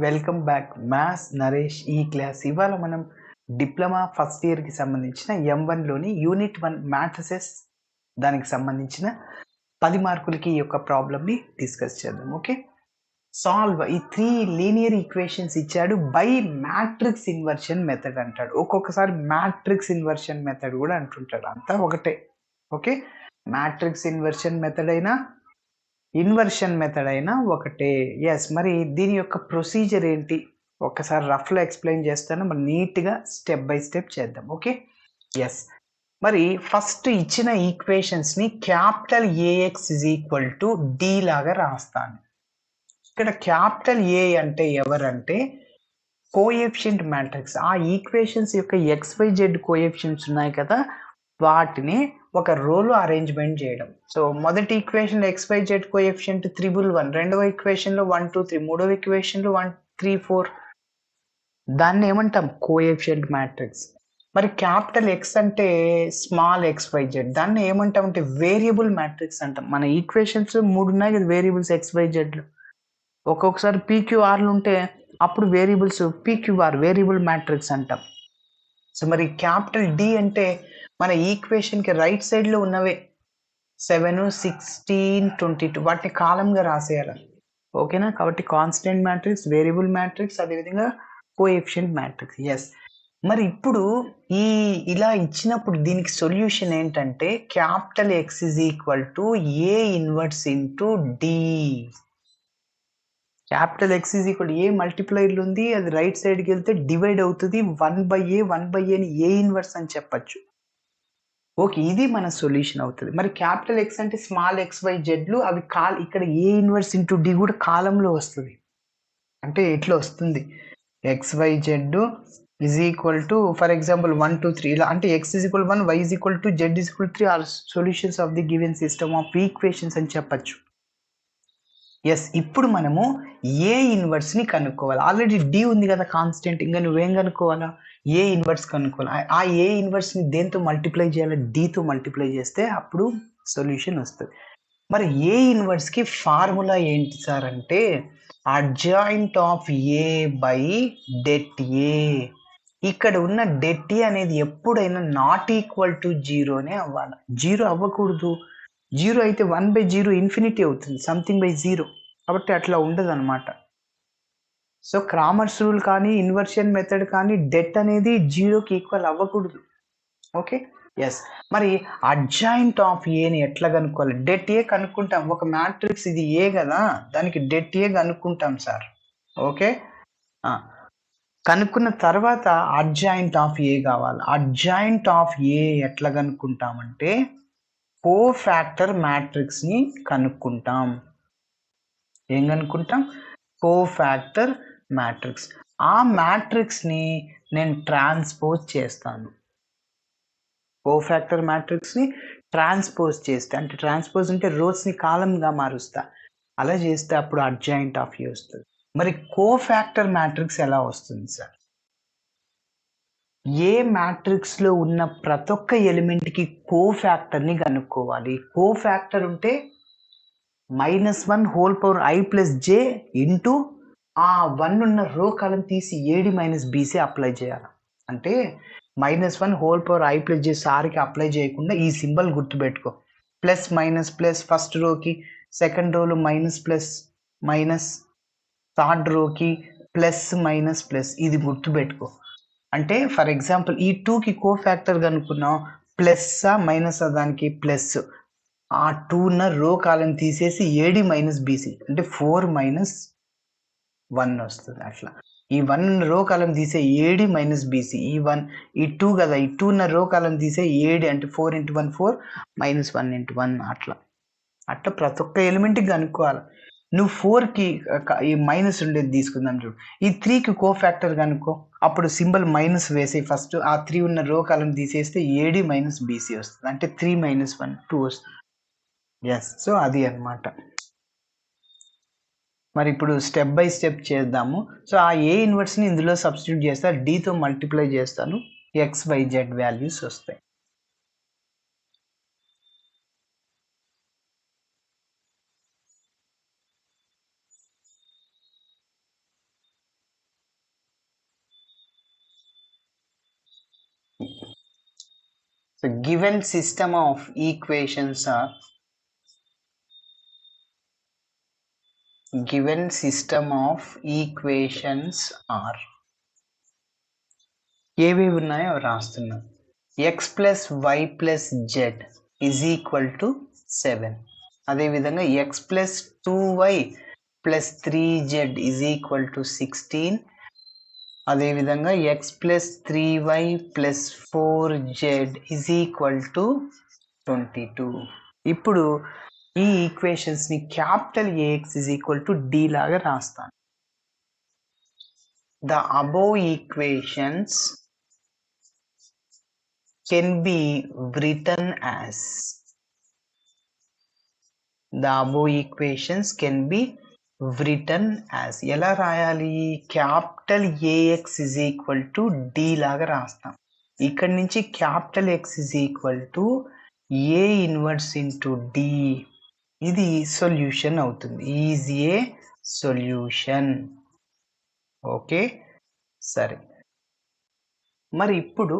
Welcome back. Maths Naresh ఈ class. ఇవాళ మనం డిప్లొమా ఫస్ట్ ఇయర్‌కి సంబంధించిన M1లోని యూనిట్ 1 మ్యాట్రిసెస్ దానికి సంబంధించిన 10 మార్కులకి ఈ యొక్క ప్రాబ్లమ్‌ని డిస్కస్ చేద్దాం. ఓకే. సాల్వ్ ఈ 3 లీనియర్ ఈక్వేషన్స్ ఇచ్చాడు బై మ్యాట్రిక్స్ ఇన్వర్షన్ మెథడ్ అంటాడు. ఒక్కొక్కసారి మ్యాట్రిక్స్ ఇన్వర్షన్ మెథడ్ కూడా అంటుంటాడు. అంతా ఒకటే. ఓకే. మ్యాట్రిక్స్ ఇన్వర్షన్ మెథడ్ అయినా ఇన్వర్షన్ మెథడ్ అయినా ఒకటే. యెస్. మరి దీని యొక్క ప్రొసీజర్ ఏంటి? ఒక్కసారి రఫ్‌లో ఎక్స్‌ప్లెయిన్ చేస్తాను. మరి నీట్‌గా స్టెప్ బై స్టెప్ చేద్దాం. ఓకే. యెస్. మరి ఫస్ట్ ఇచ్చిన ఈక్వేషన్స్‌ని capital AX is equal to D లాగా రాస్తాను. ఇక్కడ క్యాపిటల్ ఏ అంటే ఎవరంటే కోఎఫిషియంట్ మ్యాట్రిక్స్. ఆ ఈక్వేషన్స్ యొక్క XYZ కోఎఫిషియంట్స్ ఉన్నాయి కదా, వాటిని ఒక రోలో అరేంజ్‌మెంట్ చేయడం. సో మొదటి ఈక్వేషన్‌లో XYZ కోఎఫిషియంట్ 111, రెండవ ఈక్వేషన్‌లో 1, 2, 3, మూడవ ఈక్వేషన్‌లో 1, 3, 4. దాన్ని ఏమంటాం? Coefficient matrix. మరి క్యాపిటల్ X అంటే స్మాల్ XYZ. దాన్ని ఏమంటాం అంటే వేరియబుల్ మ్యాట్రిక్స్ అంటాం. మన ఈక్వేషన్స్ 3 ఉన్నాయి కదా వేరియబుల్స్ XYZలు. ఒక్కొక్కసారి PQRలు ఉంటే అప్పుడు వేరియబుల్స్ PQR వేరియబుల్ మ్యాట్రిక్స్ అంటాం. సో మరి క్యాపిటల్ డి అంటే మన ఈక్వేషన్‌కి రైట్ సైడ్‌లో ఉన్నవే 7, 16, 22 వాటిని కాలమ్‌గా రాసేయాలి. ఓకేనా? కాబట్టి కాన్స్టెంట్ మ్యాట్రిక్స్, వేరియబుల్ మ్యాట్రిక్స్, అదేవిధంగా కోఎఫిషియంట్ మ్యాట్రిక్స్. యెస్. మరి ఇప్పుడు ఇలా ఇచ్చినప్పుడు దీనికి సొల్యూషన్ ఏంటంటే capital X is equal to A inverse into D. Capital X is equal A మల్టిప్లైర్లు ఉంది, అది రైట్ సైడ్కి వెళ్తే డివైడ్ అవుతుంది. 1/A ని A ఇన్వర్స్ అని చెప్పచ్చు. ఓకే. ఇది మన సొల్యూషన్ అవుతుంది. మరి క్యాపిటల్ X అంటే స్మాల్ XYZలు అవి ఇక్కడ A ఇన్వర్స్ ఇంటూ D కూడా కాలంలో వస్తుంది. అంటే ఇట్లా వస్తుంది. XYZ is equal to for example 1, 2, 3 ఇలా అంటే X is equal 1, Y is equal 2, Z is equal 3 are solutions of the given system of equations అని చెప్పచ్చు. ఎస్. ఇప్పుడు మనము ఏ ఇన్వర్స్ని కనుక్కోవాలి. ఆల్రెడీ డి ఉంది కదా కాన్స్టెంట్. ఇంకా నువ్వేం కనుక్కోవాలా? ఏ ఇన్వర్స్ కనుక్కోవాలి. ఆ ఏ ఇన్వర్స్ని దేంతో మల్టిప్లై చేయాలి? డితో మల్టిప్లై చేస్తే అప్పుడు సొల్యూషన్ వస్తుంది. మరి ఏ ఇన్వర్స్కి ఫార్ములా ఏంటి సార్ అంటే adjoint of A by det ఏ. ఇక్కడ ఉన్న డెట్ ఏ అనేది ఎప్పుడైనా నాట్ ఈక్వల్ టు జీరోనే అవ్వాలి. జీరో అవ్వకూడదు. జీరో అయితే 1/0 ఇన్ఫినిటీ అవుతుంది. Something by zero. కాబట్టి అట్లా ఉండదు అనమాట. సో క్రామర్స్ రూల్ కానీ ఇన్వర్షన్ మెథడ్ కానీ డెట్ అనేది జీరోకి ఈక్వల్ అవ్వకూడదు. ఓకే. ఎస్. మరి అడ్జాయింట్ ఆఫ్ ఏని ఎట్లా కనుక్కోవాలి? డెట్ ఏ కనుక్కుంటాం. ఒక మ్యాట్రిక్స్ ఇది ఏ కదా, దానికి డెట్ ఏ కనుక్కుంటాం సార్. ఓకే. కనుక్కున్న తర్వాత అడ్జాయింట్ ఆఫ్ ఏ కావాలి. అడ్జాయింట్ ఆఫ్ ఏ ఎట్లా కనుక్కుంటామంటే కోఫాక్టర్ మ్యాట్రిక్స్ని కనుక్కుంటాం. ఏం కనుక్కుంటాం? Cofactor matrix. ఆ మ్యాట్రిక్స్ని నేను ట్రాన్స్పోజ్ చేస్తాను. కోఫాక్టర్ మ్యాట్రిక్స్ని ట్రాన్స్పోజ్ చేస్తే, అంటే ట్రాన్స్పోజ్ అంటే రోస్ని కాలంగా మారుస్తా. అలా చేస్తే అప్పుడు అడ్జాయింట్ ఆఫ్ ఏ వస్తుంది. మరి కోఫాక్టర్ మ్యాట్రిక్స్ ఎలా వస్తుంది సార్? ఏ మ్యాట్రిక్స్లో ఉన్న ప్రతి ఒక్క ఎలిమెంట్కి కోఫాక్టర్ని కనుక్కోవాలి. కోఫాక్టర్ ఉంటే -1 whole power I plus J into ఆ 1 ఉన్న రో కాలం తీసి ఏడి మైనస్ బీసీ అప్లై చేయాలి. అంటే -1 whole power I plus J సార్కి అప్లై చేయకుండా ఈ సింబల్ గుర్తుపెట్టుకో. ప్లస్ మైనస్ ప్లస్ ఫస్ట్ రోకి, సెకండ్ రోలో మైనస్ ప్లస్ మైనస్, థర్డ్ రోకి ప్లస్ మైనస్ ప్లస్, ఇది గుర్తుపెట్టుకో. అంటే ఫర్ ఎగ్జాంపుల్ ఈ 2కి కోఫాక్టర్ కనుక్కున్నాం, ప్లస్సా మైనసా దానికి ప్లస్. ఆ 2 ఉన్న రో కాలం తీసేసి ఏడి మైనస్ బీసీ అంటే 4 మైనస్ 1 వస్తుంది. అట్లా ఈ 1 ఉన్న రో కాలం తీసే ఏడి మైనస్ బీసీ. ఈ 2 కదా, ఈ 2 ఉన్న రో కాలం తీసే ఏడి అంటే 4 × 1 4 మైనస్ 1 × 1 అట్లా ప్రతి ఒక్క ఎలిమెంట్కి కనుక్కోవాలి. నువ్వు 4కి ఈ మైనస్ ఉండేది తీసుకుందాం చూడు. ఈ 3కి కోఫాక్టర్ కనుక్కో. అప్పుడు సింబల్ మైనస్ వేసి ఫస్ట్ ఆ 3 ఉన్న రో కాలం తీసేస్తే ఏడి మైనస్ బీసీ వస్తుంది. అంటే 3 - 1 2 వస్తుంది. ఎస్. సో అది అన్నమాట. మరి ఇప్పుడు స్టెప్ బై స్టెప్ చేద్దాము. సో ఆ ఏ ఇన్వర్స్ని ఇందులో సబ్స్టిట్యూట్ చేస్తా, డితో మల్టిప్లై చేస్తాను, XYZ వాల్యూస్ వస్తాయి. So given system of equations are ఏవేవి ఉన్నాయో రాస్తున్నాం. X plus Y plus Z is equal to 7. అదేవిధంగా X plus 2y plus 3z is equal to 16. అదేవిధంగా X plus 3y plus 4z is equal to 22. ఇప్పుడు ఈ ఈక్వేషన్స్ని capital AX is equal to D లాగా రాస్తాను. The above equations can be written as ఎలా రాయాలి? Capital A X is equal to D లాగా రాస్తాం. ఇక్కడ నుంచి capital X is equal to A inverse into D. ఇది సొల్యూషన్ అవుతుంది. Is a solution. ఓకే, సరే. మరి ఇప్పుడు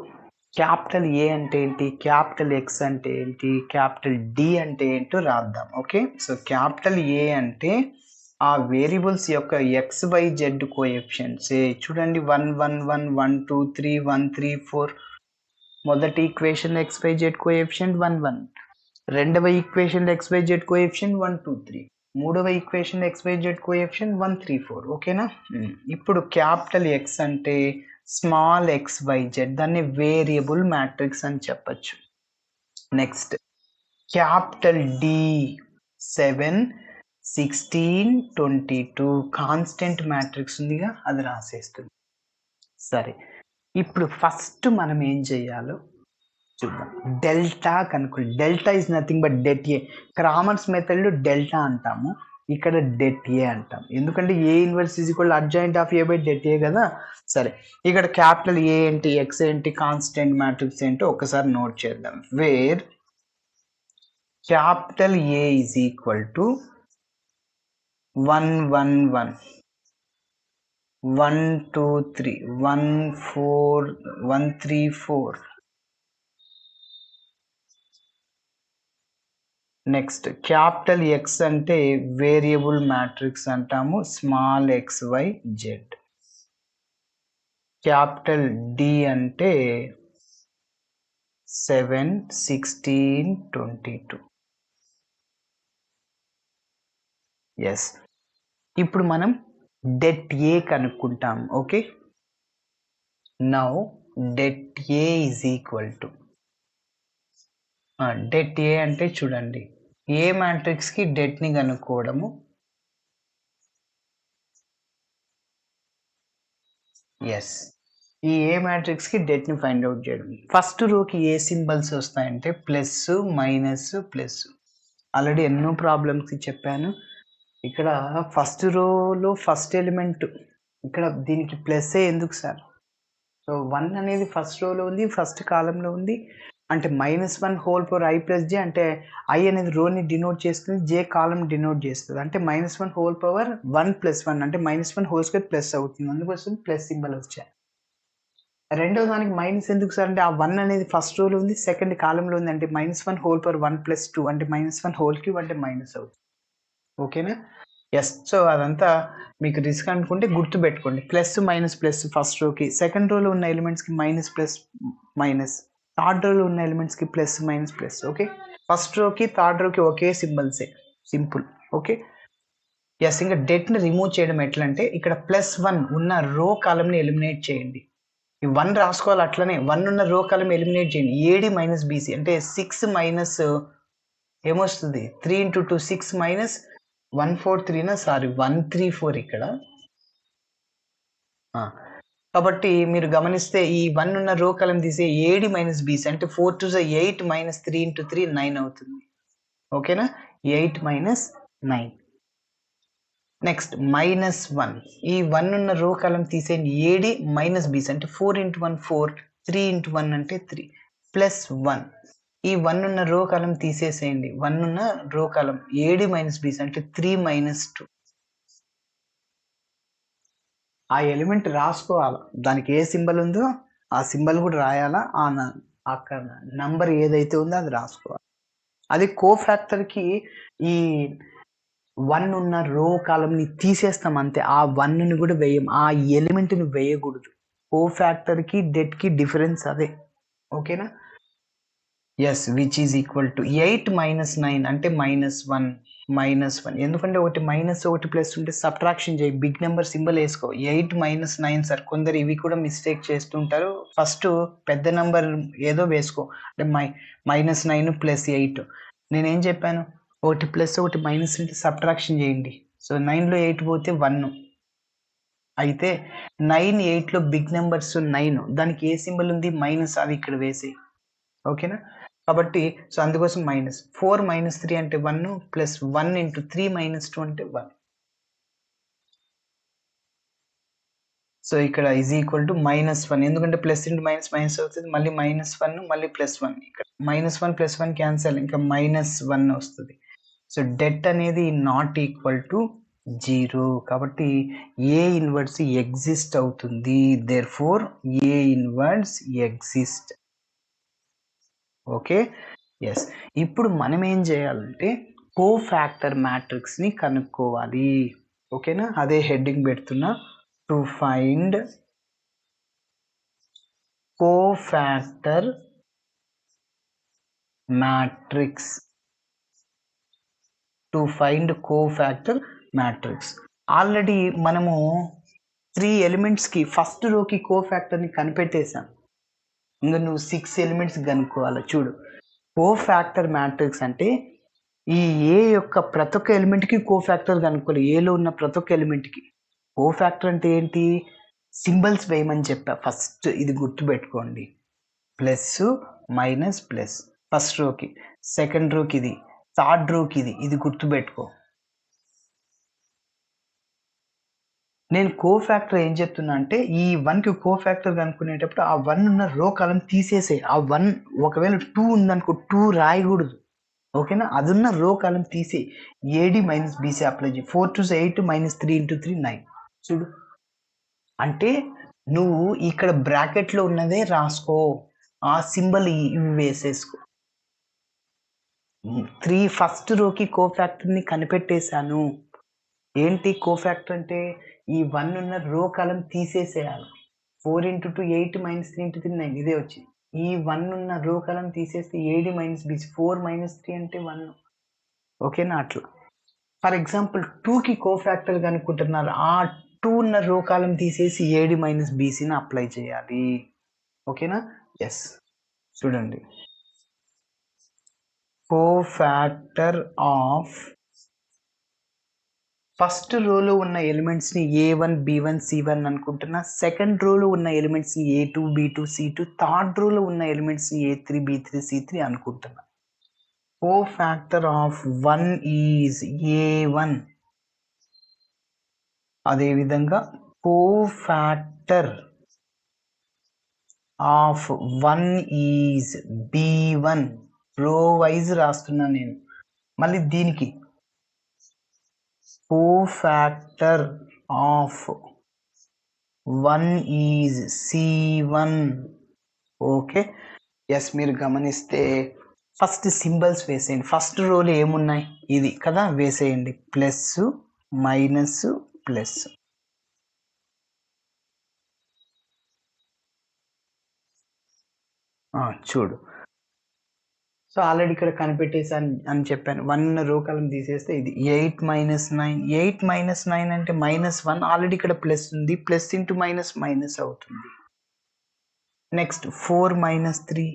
క్యాపిటల్ ఏ అంటే ఏంటి, క్యాపిటల్ ఎక్స్ అంటే ఏంటి, క్యాపిటల్ డి అంటే ఏంటో రాద్దాం. ఓకే, సో క్యాపిటల్ ఏ అంటే ఆ వేరియబుల్స్ యొక్క ఎక్స్ వై జెడ్ కోఎఫిషియెంట్స్. చూడండి, 1 1 1 1 2 3 1 3 4. మొదటి equation X Y Z coefficient 1 1. రెండవ equation X Y Z coefficient 1 2 3. మూడవ equation X Y Z coefficient 1 3 4. ఓకేనా? ఇప్పుడు క్యాపిటల్ ఎక్స్ అంటే స్మాల్ ఎక్స్ వై జెడ్, దాన్ని వేరియబుల్ మ్యాట్రిక్స్ అని చెప్పచ్చు. Next capital D 7 16 22 constant matrix ఉందిగా, అది రాసేస్తుంది. సరే, ఇప్పుడు ఫస్ట్ మనం ఏం చేయాలో చూద్దాం. డెల్టా కనుక్కోండి. Delta is nothing but det A. Cramer's మెథడ్లో డెల్టా అంటాము, ఇక్కడ డెట్ ఏ అంటాం. ఎందుకంటే ఏ inverse is equal adjoint of A by det ఏ కదా. సరే, ఇక్కడ క్యాపిటల్ ఏ ఏంటి, ఎక్స్ ఏంటి, కాన్స్టెంట్ మ్యాట్రిక్స్ ఏంటో ఒకసారి నోట్ చేద్దాం. Where capital A is equal to 1 1 1 1 2 3 1 4 1 3 4. Next capital X అంటే వేరియబుల్ మ్యాట్రిక్స్ అంటాము, small X Y Z. Capital D అంటే 7 16 22. ఎస్, ఇప్పుడు మనం డెట్ ఏ కనుక్కుంటాం. Okay, now det A is equal to det A అంటే చూడండి, ఏ మ్యాట్రిక్స్కి డెట్ని కనుక్కోవడము. ఎస్, ఈ ఏ మ్యాట్రిక్స్కి డెట్ని ఫైండ్ అవుట్ చేయడం. ఫస్ట్ రోకి ఏ సింబల్స్ వస్తాయంటే ప్లస్ మైనస్ ప్లస్. ఆల్రెడీ ఎన్నో ప్రాబ్లమ్స్కి చెప్పాను. ఇక్కడ ఫస్ట్ రోలో ఫస్ట్ ఎలిమెంట్, ఇక్కడ దీనికి ప్లస్ ఎందుకు సార్? సో 1 అనేది ఫస్ట్ రోలో ఉంది, ఫస్ట్ కాలంలో ఉంది. అంటే -1 హోల్ పవర్ i ప్లస్ జే, అంటే i అనేది రోని డినోట్ చేస్తుంది, జే కాలం డినోట్ చేస్తుంది. అంటే -1 హోల్ పవర్ 1 + 1 అంటే -1 హోల్ స్క్వేర్ ప్లస్ అవుతుంది, అందుకోసం ప్లస్ సింబల్ వచ్చాయి. రెండో దానికి మైనస్ ఎందుకు సార్ అంటే ఆ 1 అనేది ఫస్ట్ రోలో ఉంది, సెకండ్ కాలంలో ఉంది. అంటే -1 హోల్ పవర్ 1 + 2 అంటే -1 హోల్ క్యూబ్ అంటే మైనస్ అవుతుంది. ఓకేనా? ఎస్, సో అదంతా మీకు రిస్క్ అనుకుంటే గుర్తుపెట్టుకోండి. ప్లస్ మైనస్ ప్లస్ ఫస్ట్ రోకి, సెకండ్ రోలో ఉన్న ఎలిమెంట్స్కి మైనస్ ప్లస్ మైనస్, థర్డ్ రోలో ఉన్న ఎలిమెంట్స్కి plus minus plus. Okay, first రోకి థర్డ్ రోకి ఒకే సింబల్సే, సింపుల్. Okay, yes. ఇంకా డెట్ని రిమూవ్ చేయడం ఎట్లా అంటే, ఇక్కడ +1 ఉన్న రో కాలంని ఎలిమినేట్ చేయండి. ఈ 1 రాసుకోవాలి, అట్లనే 1 ఉన్న రో కాలం ఎలిమినేట్ చేయండి. ఏడి మైనస్ బీసీ అంటే 6 మైనస్ ఏమొస్తుంది, 3 × 2 6 మైనస్ 143 సారీ 134 ఇక్కడ. కాబట్టి మీరు గమనిస్తే ఈ 1 ఉన్న రో కాలం తీసే ఏడి మైనస్ బీసీ అంటే 4 2 8 మైనస్ 3 × 3 9 అవుతుంది. ఓకేనా? 8 మైనస్ 9. నెక్స్ట్ -1, ఈ 1 ఉన్న రో కాలం తీసేయండి, ఏడి మైనస్ బీసీ అంటే 4 × 1 4, 3 × 1 అంటే 3, +1. ఈ 1 ఉన్న రో కాలం తీసేసేయండి, 1 ఉన్న రో కాలం ఏడి మైనస్ బీసీ అంటే 3 - 2. ఆ ఎలిమెంట్ రాసుకోవాలా, దానికి ఏ సింబల్ ఉందో ఆ సింబల్ కూడా రాయాలా, అక్కడ నంబర్ ఏదైతే ఉందో అది రాసుకోవాలి. అది కోఫాక్టర్‌కి ఈ 1 ఉన్న రో కాలమ్‌ని తీసేస్తాం అంతే. ఆ 1ని కూడా వేయం. ఆ ఎలిమెంట్‌ని వేయకూడదు. కోఫాక్టర్‌కి, డెట్‌కి డిఫరెన్స్ అదే. ఓకేనా? Yes. Which is equal to 8 - 9 అంటే -1, -1 ఎందుకంటే ఒకటి మైనస్, ఒకటి ప్లస్ ఉంటే సబ్ట్రాక్షన్ చేయి. బిగ్ నంబర్ సింబల్ ఏసుకో. 8 - 9 సార్. కొందరు ఇవి కూడా మిస్టేక్ చేస్తుంటారు. ఫస్ట్ పెద్ద నంబర్ ఏదో వేసుకో. అంటే -9 + 8 నేనేం చెప్పాను? ఒకటి ప్లస్, ఒకటి మైనస్ ఉంటే సబ్ట్రాక్షన్ చేయండి. సో 9లో 8 పోతే 1. అయితే 9, 8లో బిగ్ నంబర్స్ 9. దానికి ఏ సింబల్ ఉంది? మైనస్. అది ఇక్కడ వేసేయి. ఓకేనా? కాబట్టి సో అందుకోసం మైనస్. 4 - 3 అంటే 1 ప్లస్ 1 ఇంటూ 3 - 2 అంటే 1. సో ఇక్కడ ఈజ్ ఈక్వల్ టు -1 ఎందుకంటే ప్లస్ ఇంటూ మైనస్ మైనస్ అవుతుంది. మళ్ళీ -1 మళ్ళీ +1 ఇక్కడ -1 +1 క్యాన్సల్ ఇంకా -1 వస్తుంది. సో డెట్ అనేది నాట్ ఈక్వల్ టు 0 కాబట్టి ఏ ఇన్వర్స్ ఎగ్జిస్ట్ అవుతుంది. Therefore A inverse exist. Okay. Yes. ఇప్పుడు మనం ఏం చేయాలంటే కోఫాక్టర్ మ్యాట్రిక్స్ ని కనుక్కోవాలి. ఓకేనా? అదే హెడ్డింగ్ పెడుతున్నా. To find cofactor matrix. To find cofactor matrix. Already మనము 3 ఎలిమెంట్స్‌కి ఫస్ట్ రోకి కోఫాక్టర్‌ని కనిపెట్టేసాం. ఇంక నువ్వు 6 ఎలిమెంట్స్ కనుక్కోవాలి. చూడు. కోఫాక్టర్ మ్యాట్రిక్స్ అంటే ఈ ఏ యొక్క ప్రతి ఒక్క ఎలిమెంట్‌కి కోఫాక్టర్ కనుక్కోవాలి. ఏలో ఉన్న ప్రతి ఒక్క ఎలిమెంట్‌కి. కోఫాక్టర్ అంటే ఏంటి? సింబల్స్ వేయమని చెప్పా. ఫస్ట్ ఇది గుర్తుపెట్టుకోండి. Plus, minus, plus. ఫస్ట్ రోకి. సెకండ్ రోకి ఇది. థర్డ్ రోకి ఇది. ఇది గుర్తుపెట్టుకో. నేను కోఫాక్టర్ ఏం చెప్తున్నా అంటే ఈ 1కి కోఫాక్టర్ కనుక్కునేటప్పుడు ఆ 1 ఉన్న రో కాలమ్ తీసేసేయి. ఆ 1 ఒకవేళ 2 ఉందనుకో 2 రాయకూడదు. ఓకేనా? అదున్న రో కాలమ్ తీసేయి. ఏడీ - బీసీ అప్లై చేయి. 4 2 8 -3 × 3 9. చూడు. అంటే నువ్వు ఇక్కడ బ్రాకెట్‌లో ఉన్నదే రాసుకో. ఆ సింబల్ ఇవి వేసేసుకో. 3 ఫస్ట్ రోకి కోఫాక్టర్‌ని కనిపెట్టేసాను. ఏంటి కోఫాక్టర్ అంటే ఈ 1 ఉన్న రో కాలమ్ తీసేసేయాలి. 4 × 2 8 -3 × 3 9 ఇదే వచ్చింది. ఈ 1 ఉన్న రో కాలమ్ తీసేస్తే ఏడీ - బీసీ 4 - 3 అంటే 1. ఓకేనా? అట్లా. ఫర్ ఎగ్జాంపుల్ 2కి కోఫాక్టర్ కనుక్కుంటున్నారు. ఆ 2 ఉన్న రో కాలమ్ తీసేసి ఏడీ - బీసీని అప్లై చేయాలి. ఓకేనా? ఎస్. చూడండి. కోఫాక్టర్ ఆఫ్ ఫస్ట్ రోలో ఉన్న ఎలిమెంట్స్ ని A1, B1, C1 అనుకుంటున్నా. సెకండ్ రోలో ఉన్న ఎలిమెంట్స్ ని A2, B2, C2, థర్డ్ రోలో ఉన్న ఎలిమెంట్స్ ని A3, B3, C3 అనుకుంటున్నా. Cofactor of 1 is A1. అదేవిధంగా కోఫాక్టర్ ఆఫ్ 1 ఈజ్ B1. రో వైజ్ రాస్తున్నా నేను. మళ్ళీ దీనికి cofactor of 1 is C1. Okay. Yes. మీరు గమనిస్తే ఫస్ట్ సింబల్స్ వేసేయండి. ఫస్ట్ రోలో ఏమున్నాయి? ఇది కదా వేసేయండి. Plus, minus, plus. చూడు. సో ఆల్రెడీ ఇక్కడ కనిపెట్టేసాను అని చెప్పాను. 1 రో కాలమ్ తీసేస్తే ఇది 8 - 9. 8 - 9 అంటే -1. ఆల్రెడీ ఇక్కడ ప్లస్ ఉంది. ప్లస్ ఇంటూ మైనస్ మైనస్ అవుతుంది. నెక్స్ట్ 4 - 3.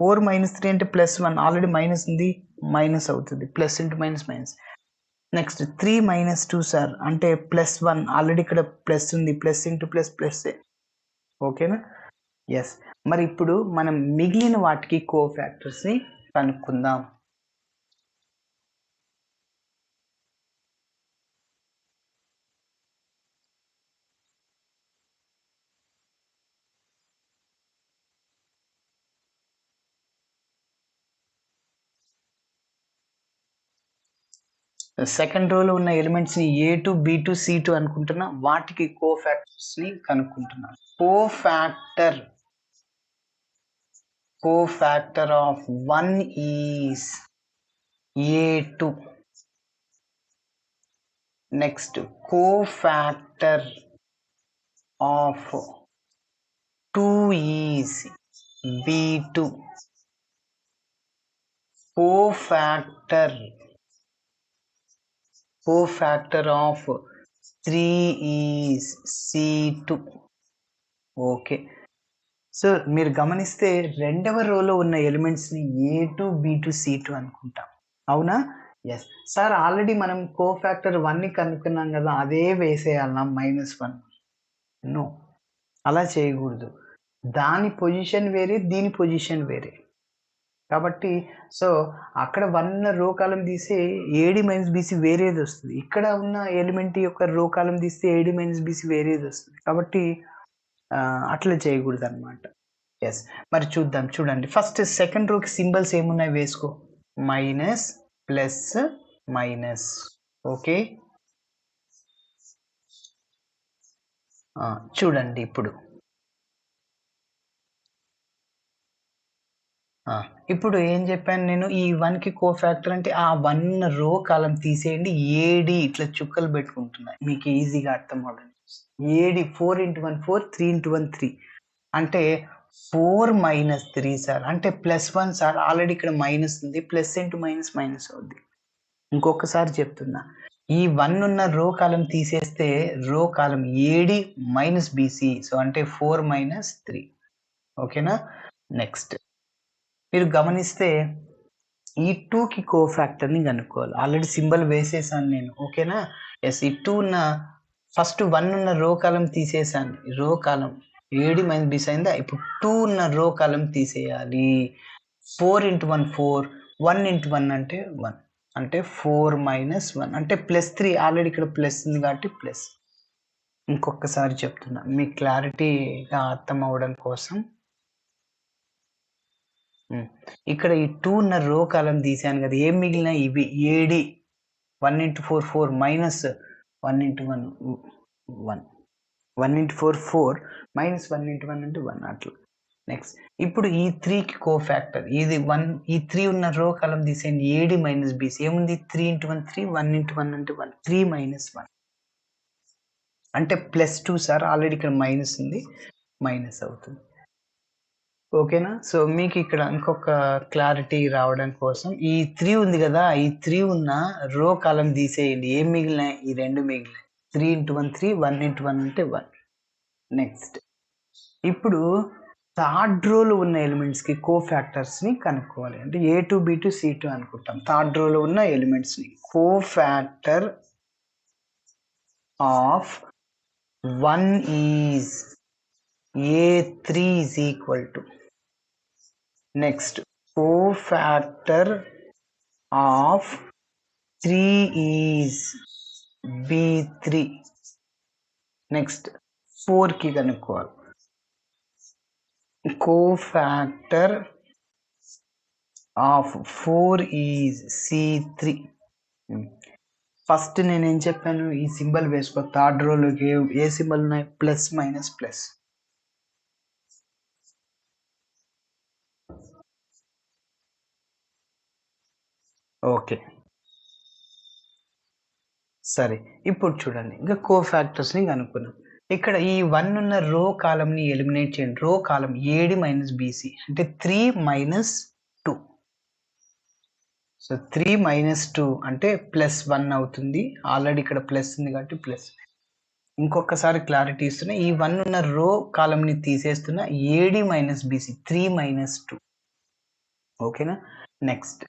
4 - 3 అంటే +1. ఆల్రెడీ మైనస్ ఉంది. మైనస్ అవుతుంది. Plus into minus minus. Next 3 - 2 sir అంటే +1. ఆల్రెడీ ఇక్కడ ప్లస్ ఉంది. ప్లస్ ఇంటూ ప్లస్ ప్లస్సే. ఓకేనా? ఎస్. మరి ఇప్పుడు మనం మిగిలిన వాటికి కోఫాక్టర్స్‌ని కనుక్కుందాం. సెకండ్ రోలో ఉన్న ఎలిమెంట్స్ ని A2, B2, C2 అనుకుంటున్నా. వాటికి కోఫాక్టర్స్ ని కనుక్కుంటున్నాను. Cofactor cofactor of 1 is A2. Next, cofactor of 2 is B2. Cofactor of 3 is C2. Okay. So మీరు గమనిస్తే రెండవ రోలో ఉన్న ఎలిమెంట్స్ని A2 B2 C2 అనుకుంటాం, అవునా? ఎస్ సార్, ఆల్రెడీ మనం కోఫాక్టర్ 1ని కనుక్కున్నాం కదా, అదే వేసేయాలన్నా -1? నో, అలా చేయకూడదు. దాని పొజిషన్ వేరే, దీని పొజిషన్ వేరే. కాబట్టి సో అక్కడ 1 రో కాలం తీస్తే AD - BC వేరేది వస్తుంది. ఇక్కడ ఉన్న ఎలిమెంట్ యొక్క రో కాలం తీస్తే AD - BC వేరేది వస్తుంది. కాబట్టి అట్లా చేయకూడదు అనమాట. ఎస్, మరి చూద్దాం. చూడండి, ఫస్ట్ సెకండ్ రోకి సింబల్స్ ఏమున్నాయి వేసుకో. Minus, plus, minus. ఓకే, చూడండి ఇప్పుడు ఇప్పుడు ఏం చెప్పాను నేను, ఈ 1కి కోఫాక్టర్ అంటే ఆ 1 రో కాలం తీసేయండి, AD ఇట్లా చుక్కలు పెట్టుకుంటున్నాయి, మీకు ఈజీగా అర్థం అవ్వడం. AD 4 × 1 4, 3 × 1 3, అంటే 4 - 3 సార్, అంటే +1 సార్. ఆల్రెడీ ఇక్కడ మైనస్ ఉంది, ప్లస్ ఇంటూ మైనస్ మైనస్ అవుద్ది. ఇంకొకసారి చెప్తున్నా, ఈ 1 ఉన్న రో కాలం తీసేస్తే రో కాలం AD - BC, సో అంటే 4 - 3. ఓకేనా? నెక్స్ట్ మీరు గమనిస్తే ఈ 2కి కోఫాక్టర్ని కనుక్కోవాలి. ఆల్రెడీ సింబల్ వేసేసాను నేను, ఓకేనా? ఎస్, ఈ 2 ఉన్న ఫస్ట్ 1 ఉన్న రో కాలం తీసేసాను, రో కాలం AD - BC అయిందా. ఇప్పుడు 2 ఉన్న రో కాలం తీసేయాలి. 4 × 1 4, 1 × 1 అంటే 1, అంటే 4 - 1, అంటే +3. ఆల్రెడీ ఇక్కడ ప్లస్ ఉంది కాబట్టి ప్లస్. ఇంకొకసారి చెప్తున్నా మీ క్లారిటీగా అర్థం అవ్వడం కోసం. ఇక్కడ ఈ 2 ఉన్న రో కాలం తీసాను కదా, ఏం మిగిలినాయి ఇవి. AD 1 × 4 4, -1 × 1 1, 1 × 4 4, -1 × 1 అంటే 1, అట్లా. నెక్స్ట్ ఇప్పుడు ఈ 3కి కోఫాక్టర్ ఇది 1, ఈ 3 ఉన్న రో కాలం తీసేయండి, AD - BC ఏముంది, 3 × 1 3, 1 × 1 అంటే 1, 3 - 1 అంటే +2 సార్. ఆల్రెడీ ఇక్కడ మైనస్ ఉంది, మైనస్ అవుతుంది. ఓకేనా? సో మీకు ఇక్కడ ఇంకొక క్లారిటీ రావడం కోసం ఈ 3 ఉంది కదా, ఈ 3 ఉన్న రో కాలం తీసేయండి, ఏం మిగిలినాయి, ఈ 2 మిగిలినాయి. 3 × 1 3, 1 × 1 అంటే 1. నెక్స్ట్ ఇప్పుడు థర్డ్ రోలో ఉన్న ఎలిమెంట్స్కి కోఫాక్టర్స్ని కనుక్కోవాలి. అంటే A2 B2 C2 అనుకుంటాం. థర్డ్ రోలో ఉన్న ఎలిమెంట్స్ని cofactor of 1 is A3 is equal to. Next, cofactor of 3 is B3. Next, 4 की कनुक्कोవాలి. Cofactor of 4 is C3. First నేను ఏం చెప్పాను, ఈ సింబల్ వేసుకో. థర్డ్ రోలోకి ఏ సింబల్ ఉన్నాయి, ప్లస్ మైనస్ ప్లస్. ఓకే, సరే. ఇప్పుడు చూడండి, ఇంకా కోఫాక్టర్స్ని కనుక్కున్నాం. ఇక్కడ ఈ 1 ఉన్న రో కాలంని ఎలిమినేట్ చేయండి. రో కాలం AD - BC అంటే 3 - 2. సో 3 - 2 అంటే +1 అవుతుంది. ఆల్రెడీ ఇక్కడ ప్లస్ ఉంది కాబట్టి ప్లస్. ఇంకొకసారి క్లారిటీ ఇస్తున్నా, ఈ 1 ఉన్న రో కాలంని తీసేస్తున్నా, AD - BC 3 - 2. ఓకేనా? నెక్స్ట్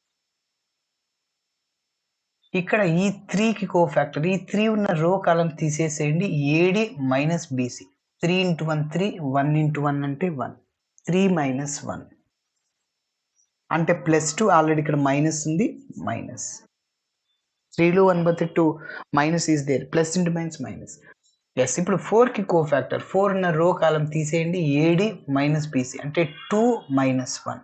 ఇక్కడ ఈ 3కి కోఫాక్టర్, ఈ 3 ఉన్న రో కాలం తీసేసేయండి, AD - BC 3 × 1 3, 1 × 1 అంటే 1, 3 - 1 అంటే +2. ఆల్రెడీ ఇక్కడ మైనస్ ఉంది, మైనస్. 3లో 1/2 minus is there, plus into minus minus. Yes, ఇప్పుడు 4కి కోఫాక్టర్, 4 ఉన్న రో కాలం తీసేయండి, AD - BC అంటే 2 - 1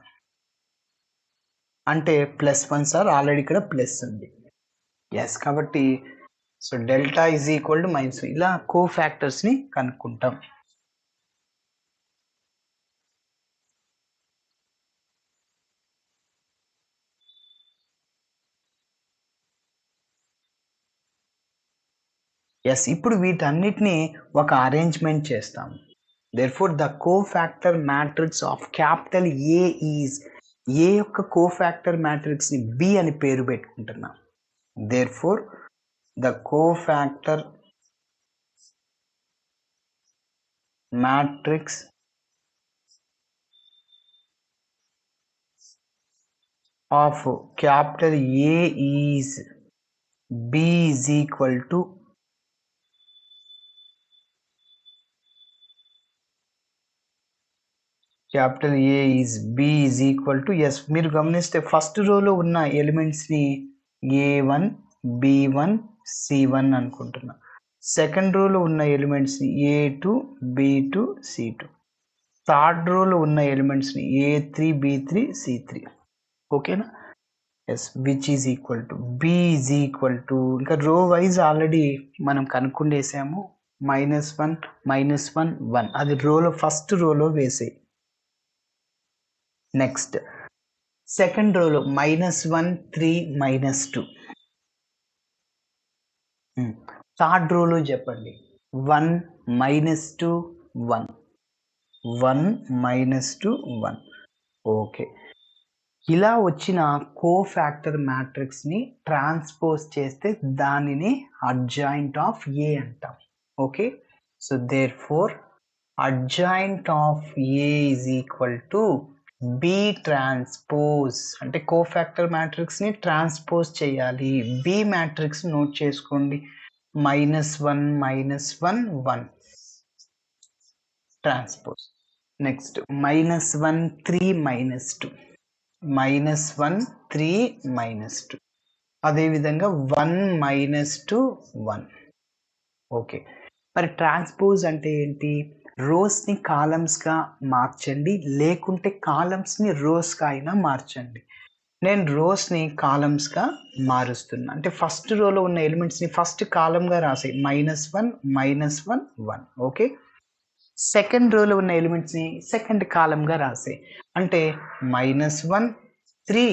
అంటే +1 సార్. ఆల్రెడీ ఇక్కడ ప్లస్ ఉంది. ఎస్, కాబట్టి so delta is equal to -1. ఇలా కోఫాక్టర్స్ని కనుక్కుంటాం. ఎస్, ఇప్పుడు వీటన్నిటిని ఒక అరేంజ్మెంట్ చేస్తాం. Therefore the cofactor matrix of capital A is, A యొక్క కోఫాక్టర్ మ్యాట్రిక్స్ ని బి అని పేరు పెట్టుకుంటున్నాం. Therefore the cofactor matrix of capital A is B is equal to capital A is B is equal to yes. మీరు గమనిస్తే first రోలో ఉన్న ఎలిమెంట్స్ని A1 B1 C1 అనుకుంటున్నా. సెకండ్ రోలో ఉన్న ఎలిమెంట్స్ని A2 B2 C2. థర్డ్ రోలో ఉన్న ఎలిమెంట్స్ని A3 B3 C3. ఓకేనా? Yes, which is equal to B is equal to, ఇంకా రో వైజ్ ఆల్రెడీ మనం కనుక్కుండేసాము. -1 -1 1, అది రోలో ఫస్ట్ రోలో వేసాయి. నెక్స్ట్ సెకండ్ రోలో -1 3 -2. థర్డ్ రోలో చెప్పండి 1 -2 1 1 -2 1. ఓకే, ఇలా వచ్చిన కోఫాక్టర్ మ్యాట్రిక్స్ ని ట్రాన్స్పోజ్ చేస్తే దానిని అడ్జాయింట్ ఆఫ్ ఏ అంటాం. Okay, so therefore adjoint of A is equal to B transpose, అంటే కోఫాక్టర్ మ్యాట్రిక్స్ ని ట్రాన్స్పోజ్ చేయాలి. బి మ్యాట్రిక్స్ నోట్ చేసుకోండి, -1 -1 1 ట్రాన్స్పోజ్. నెక్స్ట్ -1 3 -2 -1 3 -2, అదేవిధంగా 1 -2 1. ఓకే, మరి ట్రాన్స్పోజ్ అంటే ఏంటి? రోస్ని కాలమ్స్గా మార్చండి, లేకుంటే కాలమ్స్ని రోస్గా అయినా మార్చండి. నేను రోస్ని కాలమ్స్గా మారుస్తున్నా, అంటే ఫస్ట్ రోలో ఉన్న ఎలిమెంట్స్ని ఫస్ట్ కాలమ్గా రాసాయి, -1 -1 1. ఓకే, సెకండ్ రోలో ఉన్న ఎలిమెంట్స్ని సెకండ్ కాలమ్గా రాసాయి, అంటే -1 3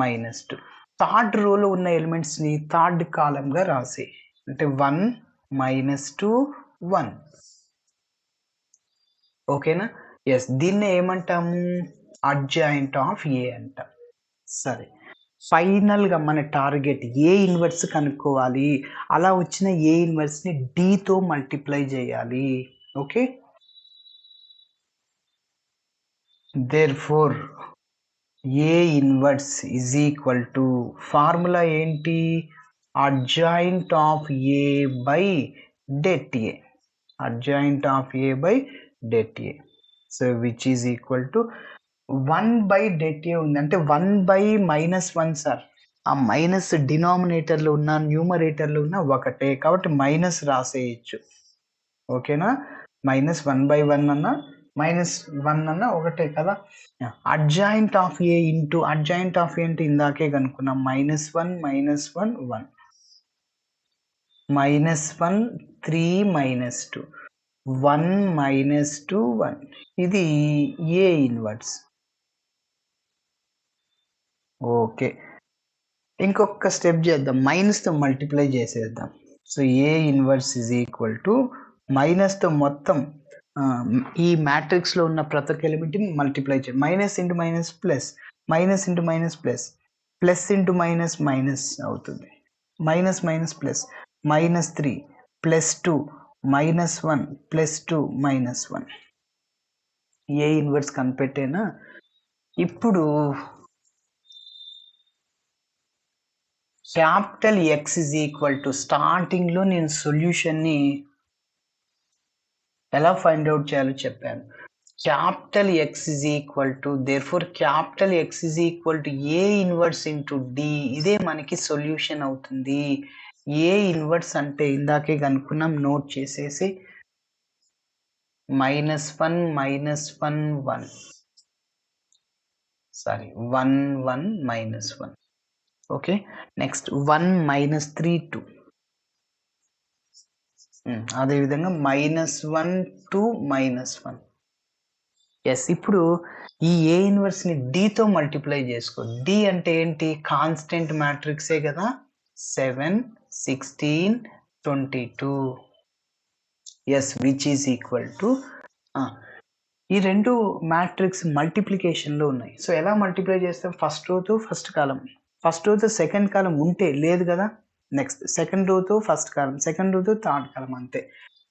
-2. థర్డ్ రోలో ఉన్న ఎలిమెంట్స్ని థర్డ్ కాలమ్గా రాసాయి, అంటే 1 -2 1. ఓకేనా? ఎస్, దీన్ని ఏమంటాము? అడ్జాయింట్ ఆఫ్ ఏ అంటాం. సరే, ఫైనల్గా మన టార్గెట్ ఏ ఇన్వర్స్ కనుక్కోవాలి. అలా వచ్చిన ఏ ఇన్వర్స్ని డితో మల్టిప్లై చేయాలి. Okay, therefore A inverse is equal to, formula ఏంటి? Adjoint of A by det A, adjoint of A by det A. So which is equal to 1 by det A ఉంది, అంటే 1 by -1 sir. ఆ minus డినామినేటర్లో ఉన్న న్యూమరేటర్లో ఉన్న ఒకటే, కాబట్టి మైనస్ రాసేయచ్చు. ఓకేనా? -1 బై 1 అన్న -1 అన్న ఒకటే కదా. Adjoint of A into adjoint of A అంటే ఇందాకే కనుక్కున్నాం, -1 -1 1 -1 3 -2 1 -2 1. ఇది ఏ ఇన్వర్స్. ఓకే, ఇంకొక స్టెప్ చేద్దాం, మైనస్తో మల్టిప్లై చేసేద్దాం. So A inverse is equal to మైనస్తో మొత్తం ఈ మ్యాట్రిక్స్లో ఉన్న ప్రతి ఒక్క ఎలిమెంట్ని మల్టిప్లై చేయాలి. Minus into minus plus, minus into minus plus, plus into minus minus అవుతుంది, minus minus plus, -3 +2 -1 +2 -1. A inverse కనిపెట్టేనా? ఇప్పుడు capital X is equal to, స్టార్టింగ్లో నేను సొల్యూషన్ని ఎలా ఫైండ్ అవుట్ చేయాలో చెప్పాను. Capital X is equal to, therefore capital X is equal to A inverse into D. ఇదే మనకి సొల్యూషన్ అవుతుంది. ఏ ఇన్వర్స్ అంటే ఇందాకే కనుక్కున్నాం, నోట్ చేసేసి -1 -1 1, సారీ 1 1 -1. ఓకే, నెక్స్ట్ 1 -3 2, అదేవిధంగా -1 2 -1. ఎస్, ఇప్పుడు ఈ ఏ ఇన్వర్స్ని డితో మల్టిప్లై చేసుకో. డి అంటే ఏంటి? కాన్స్టెంట్ మ్యాట్రిక్సే కదా, 7 16 22. Yes, which is equal to ఈ రెండు మ్యాట్రిక్స్ మల్టిప్లికేషన్లో ఉన్నాయి. సో ఎలా మల్టిప్లై చేస్తాం? ఫస్ట్ రోతో ఫస్ట్ కాలం, ఫస్ట్ రోతో సెకండ్ కాలం ఉంటే లేదు కదా, నెక్స్ట్ సెకండ్ రోతో ఫస్ట్ కాలం, సెకండ్ రోతో థర్డ్ కాలం, అంతే.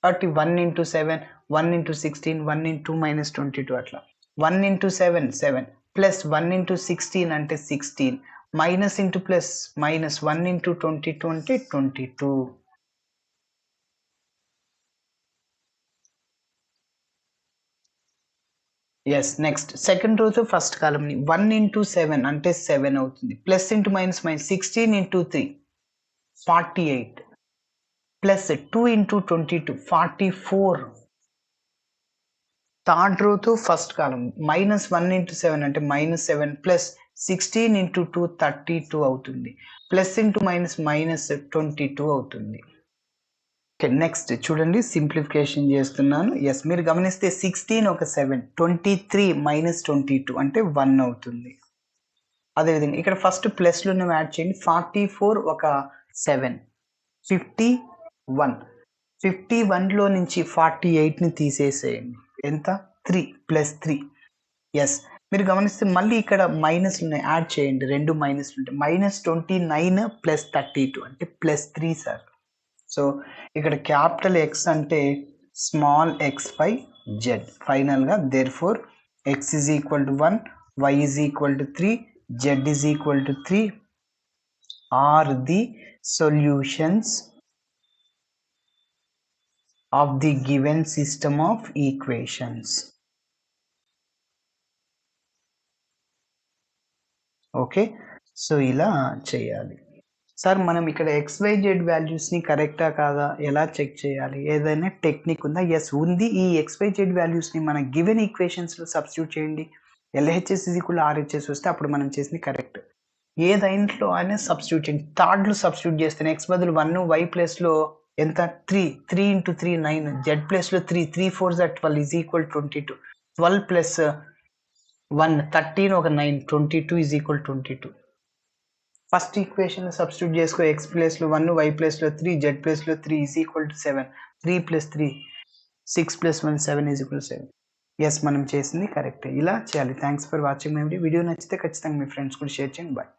కాబట్టి 1 into 7, 1 into 16, 1 into -22 అట్లా. 1 into 7 7 ప్లస్ 1 into 16 అంటే 16, minus into plus minus 1 into 22 అంటే 22. ఎస్, నెక్స్ట్ సెకండ్ రోజు ఫస్ట్ కాలంని 1 into 7 అంటే 7 అవుతుంది. Plus into minus minus 16 into 3 48 plus 2 into 22 44. Third రోజు ఫస్ట్ కాలం మైనస్ 1 into 7 అంటే -7 ప్లస్ 16 into 2 32 అవుతుంది. ప్లస్ ఇంటూ మైనస్ మైనస్ 22 అవుతుంది. ఓకే, నెక్స్ట్ చూడండి, సింప్లిఫికేషన్ చేస్తున్నాను. ఎస్, మీరు గమనిస్తే 16 ఒక 7, 23 మైనస్ 22 అంటే 1 అవుతుంది. అదేవిధంగా ఇక్కడ ఫస్ట్ ప్లస్లో యాడ్ చేయండి. 44 ఒక 7, 51. 51లో నుంచి 48ని తీసేసేయండి. ఎంత? 3 ప్లస్ 3. ఎస్, మీరు గమనిస్తే మళ్ళీ ఇక్కడ మైనస్లు యాడ్ చేయండి. రెండు మైనస్లు ఉంటాయి. -29 ప్లస్ 32 అంటే +3 సార్. సో ఇక్కడ క్యాపిటల్ ఎక్స్ అంటే స్మాల్ ఎక్స్ బై జెడ్. ఫైనల్గా therefore X is equal to 1, Y is equal to 3, Z is equal to 3 are the solutions of the given system of equations. Okay, so ఇలా చేయాలి. Sir మనం ఇక్కడ XYZ వాల్యూస్ని కరెక్టా కాదా ఎలా చెక్ చేయాలి? ఏదైనా టెక్నిక్ ఉందా? ఎస్ ఉంది. ఈ XYZ వాల్యూస్ని మన గివెన్ ఈక్వేషన్స్లో సబ్స్టిట్యూట్ చేయండి. LHS RHS వస్తే అప్పుడు మనం చేసింది కరెక్ట్. ఏ దాంట్లో అయినా సబ్స్టిట్యూట్ చేయండి. థర్డ్లో సబ్స్టిట్యూట్ చేస్తే ఎక్స్ బదులు 1, వై ప్లేస్లో ఎంత? 3, 3 into 3 9, జెడ్ ప్లేస్లో 3, 3 4 12 ఈజ్ ఈక్వల్ 22. 12 ప్లస్ 1 13 ఒక 9, 22 is equal 22. First equation substitute చేసుకో. ఎక్స్ ప్లేస్లో 1, వై ప్లేస్లో 3, జెడ్ ప్లేస్లో 3 is equal to 7. 3 + 3 6 + 1 7 is equal 7. Yes, మనం చేసింది కరెక్టే. ఇలా చేయాలి. Thanks for watching my video. Video నచ్చితే ఖచ్చితంగా మీ ఫ్రెండ్స్ కూడా షేర్ చేయండి. బాయ్.